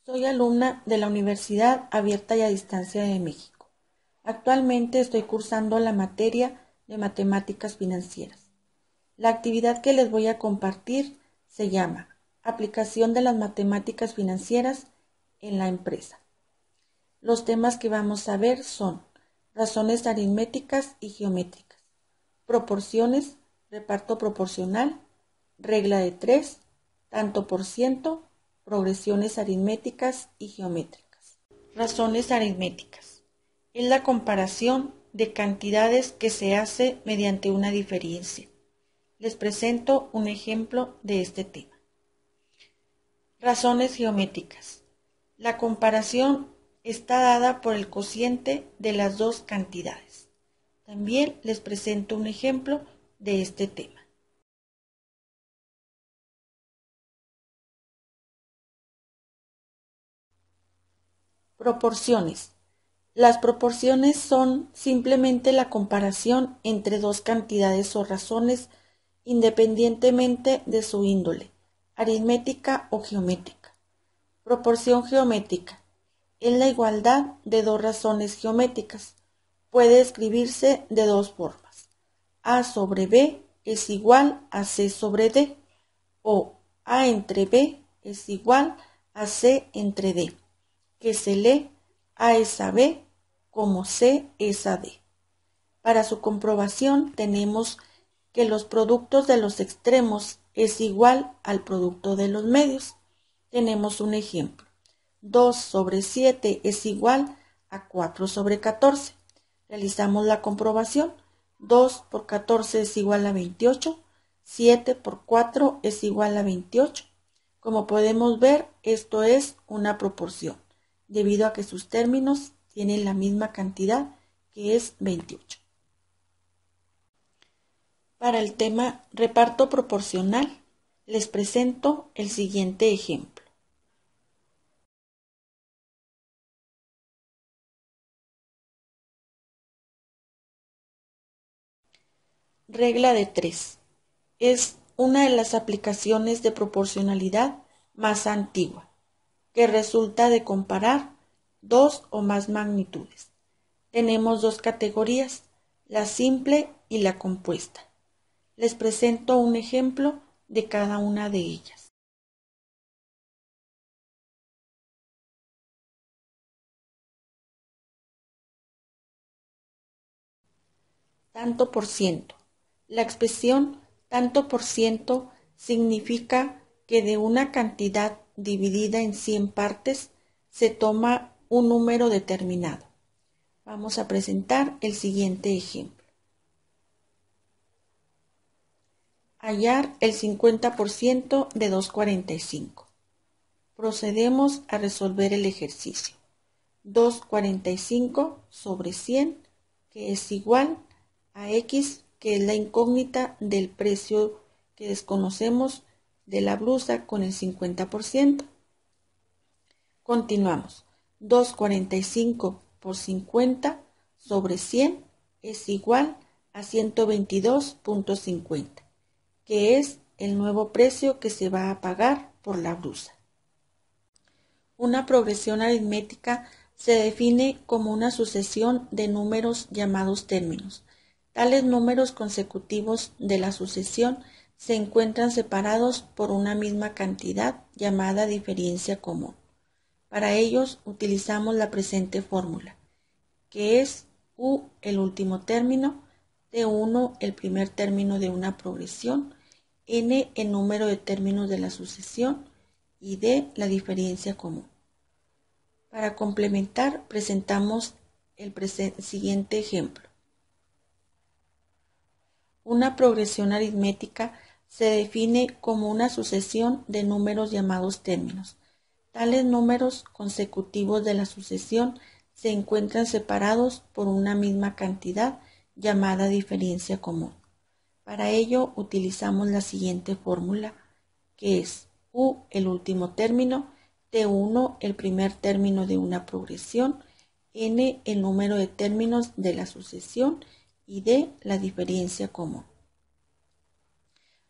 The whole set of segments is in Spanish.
Soy alumna de la Universidad Abierta y a Distancia de México. Actualmente estoy cursando la materia de Matemáticas Financieras. La actividad que les voy a compartir se llama Aplicación de las Matemáticas Financieras en la empresa. Los temas que vamos a ver son razones aritméticas y geométricas, proporciones, reparto proporcional, regla de 3, tanto por ciento, progresiones aritméticas y geométricas. Razones aritméticas. Es la comparación de cantidades que se hace mediante una diferencia. Les presento un ejemplo de este tema. Razones geométricas. La comparación está dada por el cociente de las dos cantidades. También les presento un ejemplo de este tema. Proporciones. Las proporciones son simplemente la comparación entre dos cantidades o razones independientemente de su índole, aritmética o geométrica. Proporción geométrica. Es la igualdad de dos razones geométricas. Puede escribirse de dos formas. A sobre B es igual a C sobre D o A entre B es igual a C entre D, que se lee A es a B como C es a D. Para su comprobación tenemos que los productos de los extremos es igual al producto de los medios. Tenemos un ejemplo. 2 sobre 7 es igual a 4 sobre 14. Realizamos la comprobación. 2 por 14 es igual a 28. 7 por 4 es igual a 28. Como podemos ver, esto es una proporción, debido a que sus términos tienen la misma cantidad, que es 28. Para el tema reparto proporcional, les presento el siguiente ejemplo. Regla de 3. Es una de las aplicaciones de proporcionalidad más antigua, que resulta de comparar dos o más magnitudes. Tenemos dos categorías, la simple y la compuesta. Les presento un ejemplo de cada una de ellas. Tanto por ciento. La expresión tanto por ciento significa que de una cantidad dividida en 100 partes se toma un número determinado. Vamos a presentar el siguiente ejemplo. Hallar el 50% de 245. Procedemos a resolver el ejercicio. 245 sobre 100, que es igual a X, que es la incógnita del precio que desconocemos de la blusa con el 50%. Continuamos. 245 por 50 sobre 100 es igual a 122.50, que es el nuevo precio que se va a pagar por la blusa. Una progresión aritmética se define como una sucesión de números llamados términos. Tales números consecutivos de la sucesión se encuentran separados por una misma cantidad llamada diferencia común. Para ellos utilizamos la presente fórmula, que es U el último término, T1 el primer término de una progresión, N el número de términos de la sucesión y D la diferencia común. Para complementar, presentamos el siguiente ejemplo. Una progresión aritmética se define como una sucesión de números llamados términos. Tales números consecutivos de la sucesión se encuentran separados por una misma cantidad llamada diferencia común. Para ello utilizamos la siguiente fórmula, que es U el último término, T1 el primer término de una progresión, N el número de términos de la sucesión y D la diferencia común.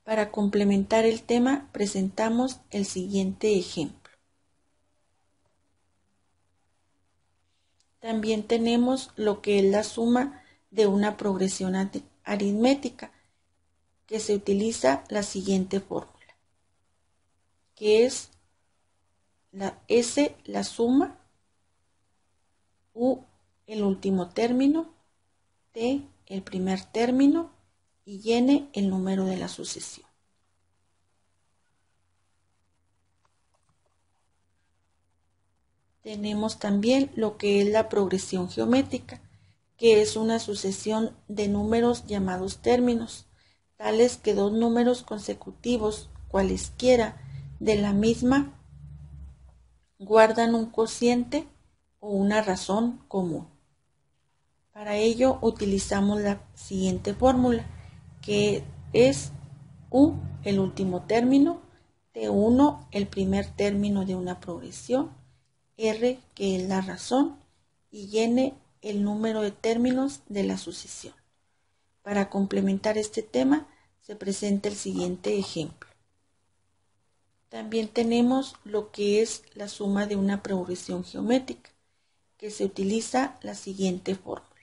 Para complementar el tema presentamos el siguiente ejemplo. También tenemos lo que es la suma de una progresión aritmética, que se utiliza la siguiente fórmula, que es la S la suma, U el último término, T el primer término y N el número de la sucesión. Tenemos también lo que es la progresión geométrica, que es una sucesión de números llamados términos, tales que dos números consecutivos, cualesquiera, de la misma, guardan un cociente o una razón común. Para ello utilizamos la siguiente fórmula, que es U el último término, T1 el primer término de una progresión, R que es la razón y N el número de términos de la sucesión. Para complementar este tema se presenta el siguiente ejemplo. También tenemos lo que es la suma de una progresión geométrica, que se utiliza la siguiente fórmula,